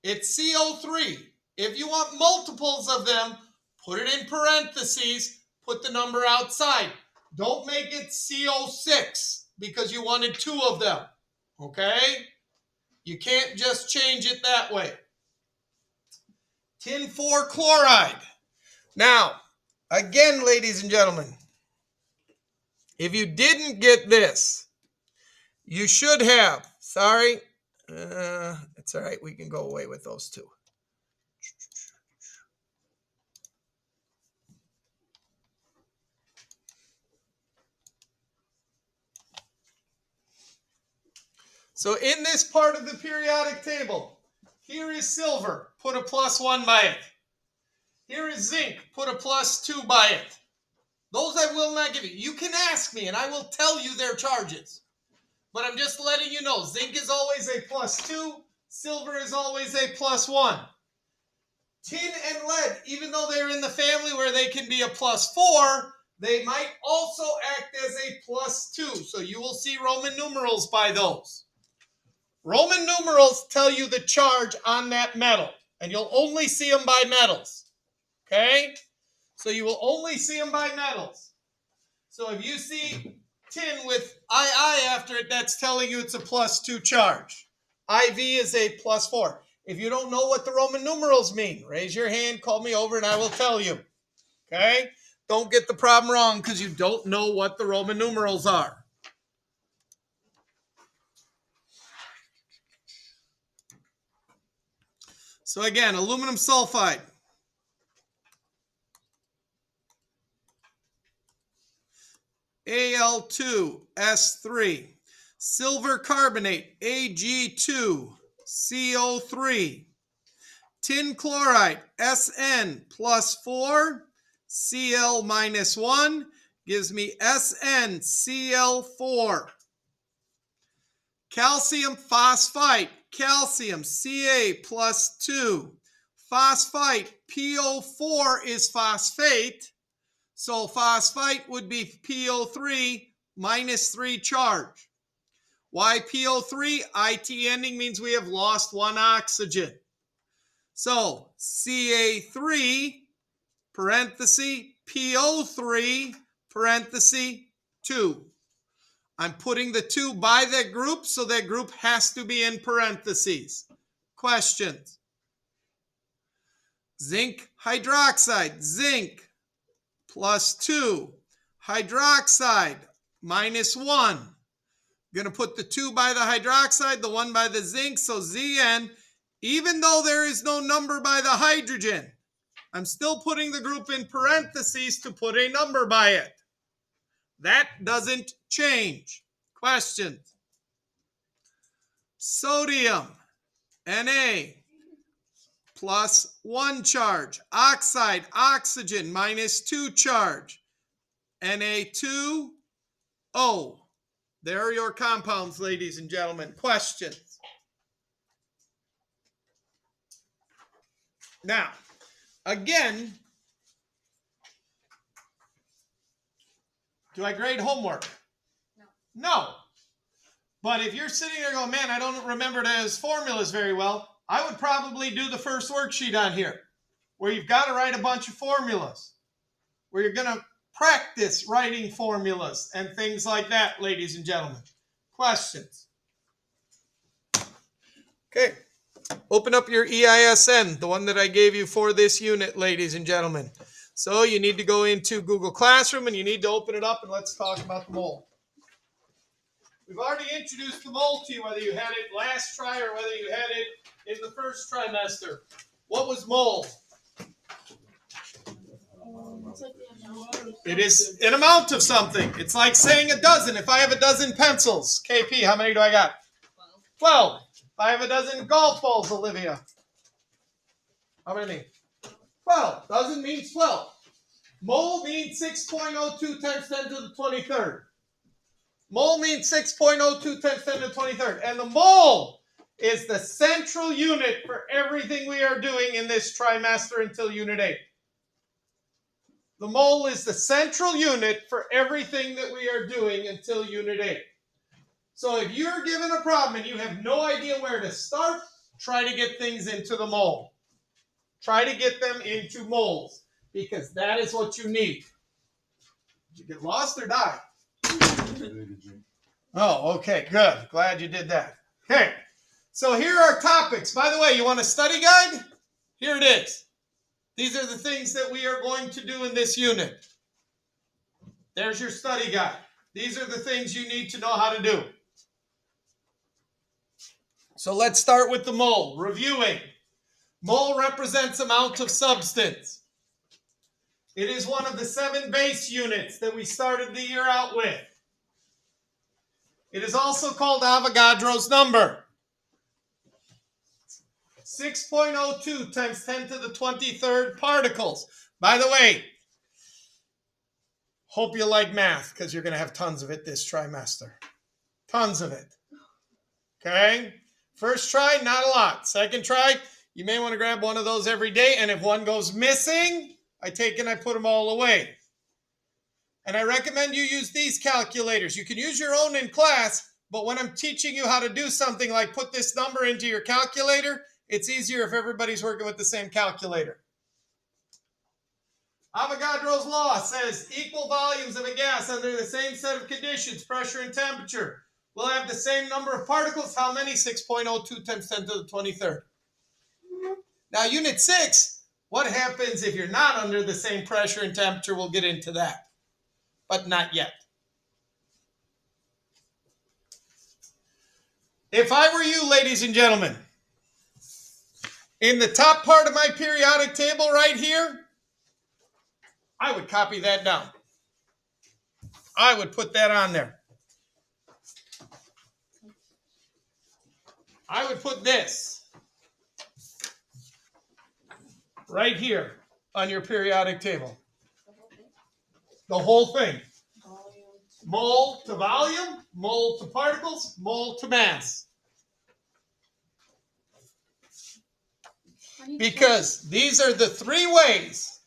It's CO3. If you want multiples of them, put it in parentheses, put the number outside. Don't make it CO6 because you wanted 2 of them, okay? You can't just change it that way. Tin 4 chloride. Now, again, ladies and gentlemen, if you didn't get this, you should have. Sorry. It's all right. We can go away with those 2. So in this part of the periodic table, here is silver, put a +1 by it. Here is zinc, put a +2 by it. Those I will not give you. You can ask me and I will tell you their charges. But I'm just letting you know, zinc is always a +2, silver is always a +1. Tin and lead, even though they're in the family where they can be a +4, they might also act as a +2. So you will see Roman numerals by those. Roman numerals tell you the charge on that metal, and you'll only see them by metals, okay? So you will only see them by metals. So if you see tin with II after it, that's telling you it's a +2 charge. IV is a +4. If you don't know what the Roman numerals mean, raise your hand, call me over, and I will tell you, okay? Don't get the problem wrong because you don't know what the Roman numerals are. So again, aluminum sulfide. Al2S3. Silver carbonate, Ag2CO3. Tin chloride, Sn +4, Cl -1, gives me SnCl4. Calcium phosphite, calcium, Ca +2. Phosphite, PO4 is phosphate. So phosphite would be PO3 -3 charge. Why PO3? IT ending means we have lost 1 oxygen. So Ca3, parenthesis, PO3, parenthesis, 2. I'm putting the 2 by that group, so that group has to be in parentheses. Questions? Zinc hydroxide, zinc +2, hydroxide -1. Going to put the 2 by the hydroxide, the 1 by the zinc, so Zn, even though there is no number by the hydrogen, I'm still putting the group in parentheses to put a number by it. That doesn't change. Questions? Sodium, Na, +1 charge. Oxide, oxygen, -2 charge. Na2O. There are your compounds, ladies and gentlemen. Questions? Now, again, do I grade homework? No. No. But if you're sitting there going, man, I don't remember those formulas very well, I would probably do the first worksheet on here, where you've got to write a bunch of formulas, where you're going to practice writing formulas and things like that, ladies and gentlemen. Questions? Okay. Open up your EISN, the one that I gave you for this unit, ladies and gentlemen. So you need to go into Google Classroom and you need to open it up and let's talk about the mole. We've already introduced the mole to you, whether you had it last try or whether you had it in the first trimester. What was mole? It is an amount of something. It's like saying a dozen. If I have a dozen pencils, KP, how many do I got? 12. If I have a dozen golf balls, Olivia, how many? 12. Dozen means 12. Mole means 6.02 times 10 to the 23rd. Mole means 6.02 times 10 to the 23rd. And the mole is the central unit for everything we are doing in this trimester until Unit 8. The mole is the central unit for everything that we are doing until Unit 8. So if you're given a problem and you have no idea where to start, try to get things into the mole. Try to get them into moles because that is what you need. Did you get lost or die? Oh, okay, good. Glad you did that. Okay, so here are topics. By the way, you want a study guide? Here it is. These are the things that we are going to do in this unit. There's your study guide. These are the things you need to know how to do. So let's start with the mole. Reviewing. Mole represents amount of substance. It is one of the 7 base units that we started the year out with. It is also called Avogadro's number. 6.02 times 10 to the 23rd particles. By the way, hope you like math because you're going to have tons of it this trimester. Tons of it. Okay? First try, not a lot. Second try, you may want to grab one of those every day. And if one goes missing, I take and I put them all away. And I recommend you use these calculators. You can use your own in class, but when I'm teaching you how to do something like put this number into your calculator, it's easier if everybody's working with the same calculator. Avogadro's law says equal volumes of a gas under the same set of conditions, pressure and temperature, will have the same number of particles. How many? 6.02 times 10 to the 23rd. Now, Unit 6, what happens if you're not under the same pressure and temperature? We'll get into that, but not yet. If I were you, ladies and gentlemen, in the top part of my periodic table right here, I would copy that down. I would put that on there. I would put this right here on your periodic table. The whole thing. Mole to volume, mole to particles, mole to mass. Because these are the 3 ways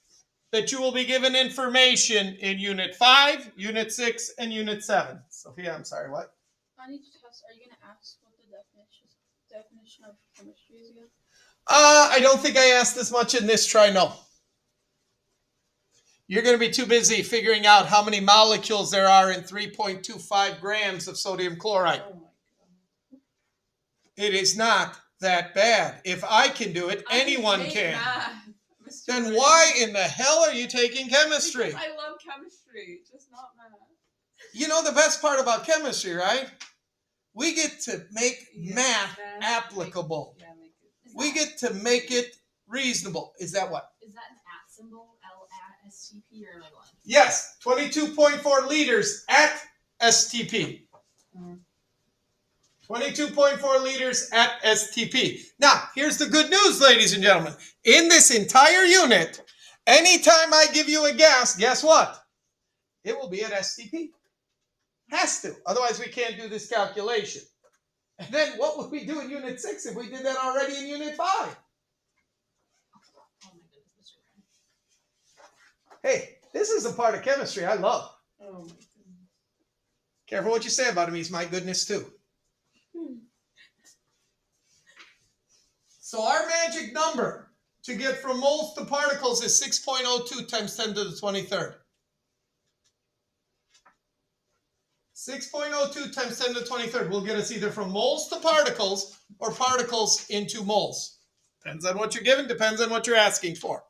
that you will be given information in Unit 5, Unit 6, and Unit 7. Sophia, I'm sorry, what? I need to test. Are you going to ask what the definition of chemistry is again? I don't think I asked this much in this try, no. You're going to be too busy figuring out how many molecules there are in 3.25 grams of sodium chloride. Oh my God. It is not that bad. If I can do it, anyone can. Math, Then why in the hell are you taking chemistry? Because I love chemistry, just not math. You know the best part about chemistry, right? We get to make math applicable. We get to make it reasonable. Is that what? Is that an at symbol, LASTP, or am I blind? Yes, 22.4 liters at STP. 22.4 liters at STP. Now, here's the good news, ladies and gentlemen. In this entire unit, anytime I give you a gas, guess what? It will be at STP. Has to. Otherwise, we can't do this calculation. And then what would we do in Unit 6 if we did that already in Unit 5? Oh my goodness, Mr. Grant. Hey, this is a part of chemistry I love. Oh my goodness. Careful what you say about him. He's my goodness, too. So our magic number to get from moles to particles is 6.02 times 10 to the 23rd. 6.02 times 10 to the 23rd will get us either from moles to particles or particles into moles. Depends on what you're given, depends on what you're asking for.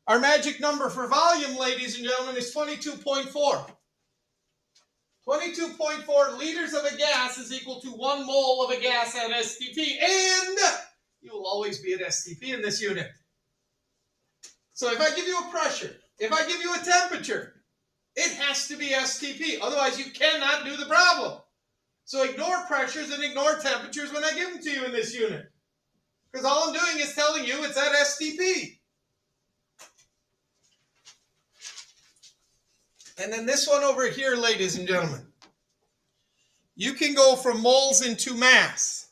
Our magic number for volume, ladies and gentlemen, is 22.4. 22.4 liters of a gas is equal to 1 mole of a gas at STP, and you will always be at STP in this unit. So if I give you a pressure, if I give you a temperature, it has to be STP. Otherwise, you cannot do the problem. So ignore pressures and ignore temperatures when I give them to you in this unit. Because all I'm doing is telling you it's at STP. And then this one over here, ladies and gentlemen. You can go from moles into mass.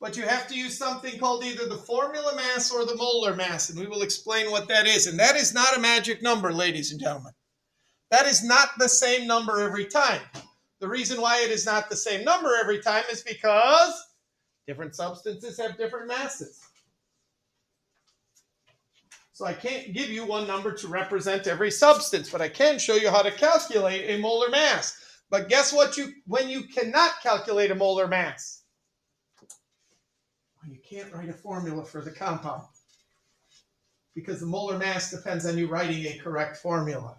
But you have to use something called either the formula mass or the molar mass. And we will explain what that is. And that is not a magic number, ladies and gentlemen. That is not the same number every time. The reason why it is not the same number every time is because different substances have different masses. So I can't give you one number to represent every substance, but I can show you how to calculate a molar mass. But guess what? When you cannot calculate a molar mass? When you can't write a formula for the compound. Because the molar mass depends on you writing a correct formula.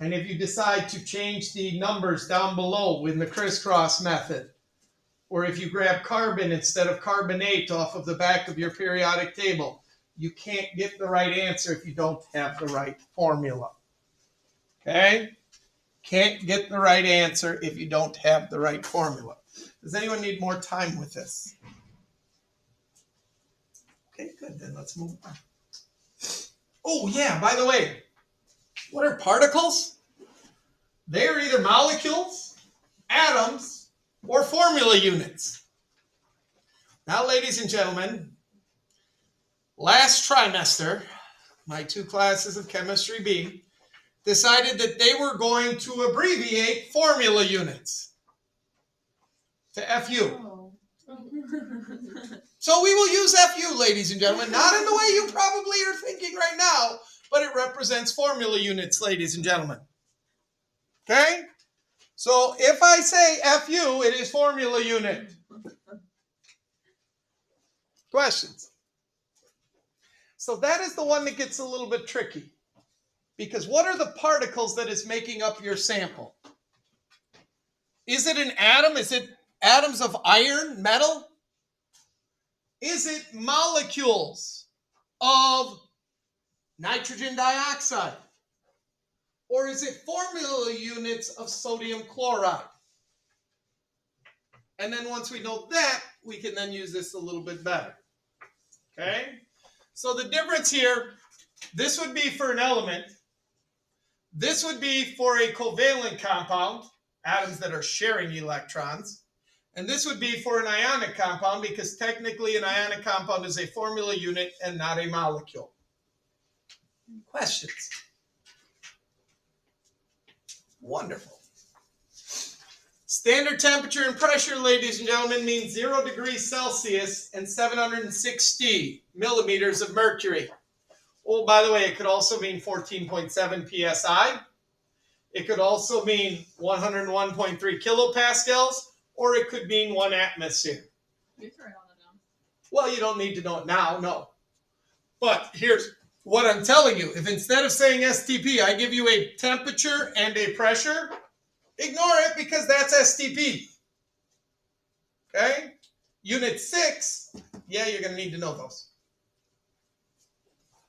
And if you decide to change the numbers down below in the crisscross method, or if you grab carbon instead of carbonate off of the back of your periodic table, you can't get the right answer if you don't have the right formula. Okay? Can't get the right answer if you don't have the right formula. Does anyone need more time with this? Okay, good. Then let's move on. Oh, yeah, by the way, what are particles? They are either molecules, atoms, or formula units. Now, ladies and gentlemen, last trimester, my 2 classes of Chemistry B decided that they were going to abbreviate formula units to FU. Oh. So we will use FU, ladies and gentlemen, not in the way you probably are thinking right now, but it represents formula units, ladies and gentlemen. Okay? So if I say FU, it is formula unit. Questions? So that is the one that gets a little bit tricky. Because what are the particles that is making up your sample? Is it an atom? Is it atoms of iron, metal? Is it molecules of nitrogen dioxide? Or is it formula units of sodium chloride? And then once we know that, we can then use this a little bit better. Okay? So the difference here, this would be for an element. This would be for a covalent compound, atoms that are sharing electrons. And this would be for an ionic compound because technically an ionic compound is a formula unit and not a molecule. Questions? Wonderful. Standard temperature and pressure, ladies and gentlemen, means 0 degrees Celsius and 760 millimeters of mercury. Oh, by the way, it could also mean 14.7 psi. It could also mean 101.3 kilopascals, or it could mean 1 atmosphere. You can write all that down. Well, you don't need to know it now, no. But here's what I'm telling you. If instead of saying STP, I give you a temperature and a pressure, ignore it because that's STP. Okay? Unit 6, yeah, you're going to need to know those.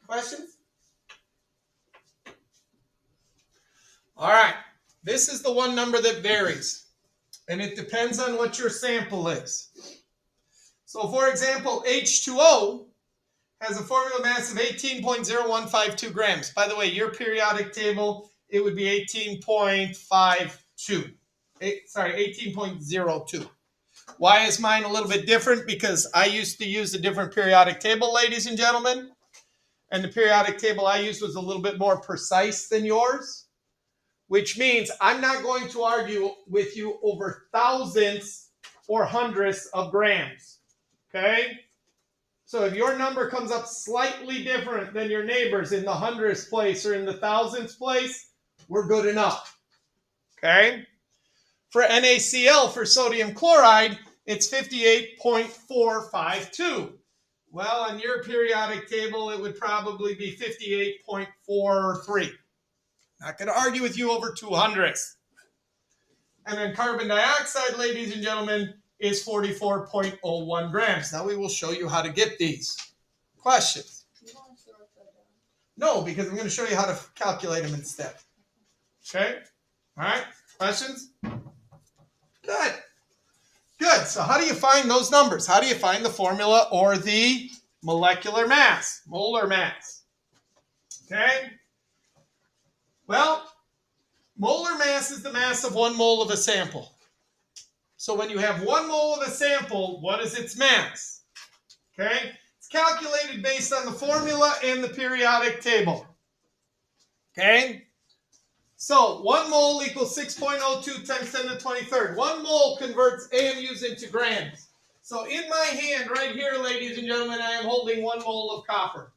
Questions? All right. This is the one number that varies. And it depends on what your sample is. So, for example, H2O has a formula mass of 18.0152 grams. By the way, your periodic table, it would be 18.52. 18.02. Why is mine a little bit different? Because I used to use a different periodic table, ladies and gentlemen. And the periodic table I used was a little bit more precise than yours. Which means I'm not going to argue with you over thousandths or hundredths of grams. Okay? So if your number comes up slightly different than your neighbor's in the hundredths place or in the thousandths place, we're good enough. Okay? For NaCl, for sodium chloride, it's 58.452. Well, on your periodic table, it would probably be 58.43. Not going to argue with you over 200ths. And then carbon dioxide, ladies and gentlemen, is 44.01 grams. Now we will show you how to get these. Questions? No, because I'm going to show you how to calculate them instead. Okay? All right? Questions? Good. Good. So how do you find those numbers? How do you find the formula or the molecular mass, molar mass? Okay? Well, molar mass is the mass of 1 mole of a sample. So when you have 1 mole of a sample, what is its mass? Okay? It's calculated based on the formula and the periodic table. Okay? So 1 mole equals 6.02 times 10 to the 23rd. 1 mole converts AMUs into grams. So in my hand right here, ladies and gentlemen, I am holding 1 mole of copper.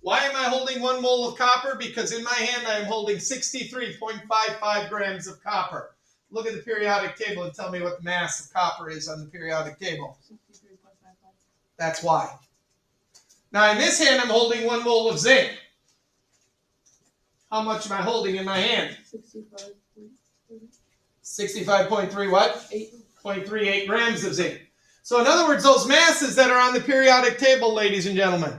Why am I holding 1 mole of copper? Because in my hand I am holding 63.55 grams of copper. Look at the periodic table and tell me what the mass of copper is on the periodic table. 63.55. That's why. Now in this hand I'm holding 1 mole of zinc. How much am I holding in my hand? 65.3 what? 0.38 grams of zinc. So in other words, those masses that are on the periodic table, ladies and gentlemen,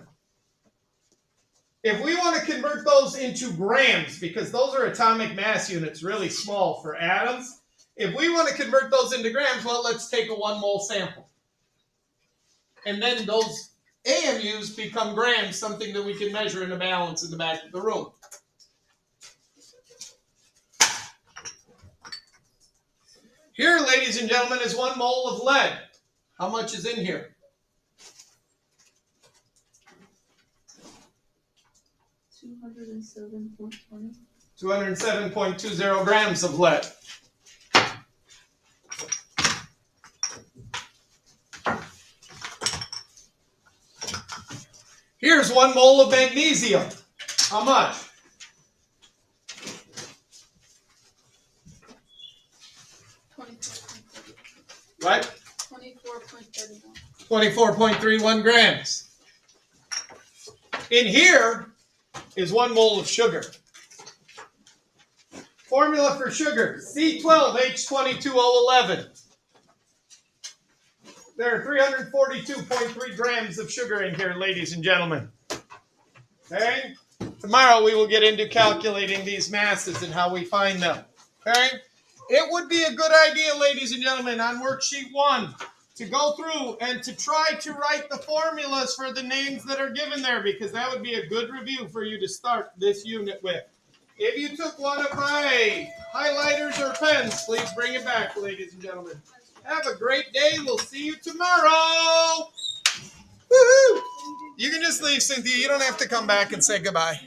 if we want to convert those into grams, because those are atomic mass units, really small for atoms, if we want to convert those into grams, well, let's take a 1 mole sample. And then those AMUs become grams, something that we can measure in a balance in the back of the room. Here, ladies and gentlemen, is 1 mole of lead. How much is in here? 207.20. 207.20 grams of lead. Here's 1 mole of magnesium. How much? What? 24.31. 24.31 grams. In here is 1 mole of sugar. Formula for sugar, C12H22O11. There are 342.3 grams of sugar in here, ladies and gentlemen. Okay? Tomorrow we will get into calculating these masses and how we find them. Okay? It would be a good idea, ladies and gentlemen, on worksheet 1 to go through and to try to write the formulas for the names that are given there, because that would be a good review for you to start this unit with. If you took one of my highlighters or pens, please bring it back, ladies and gentlemen. Have a great day. We'll see you tomorrow. Woohoo! You can just leave, Cynthia. You don't have to come back and say goodbye.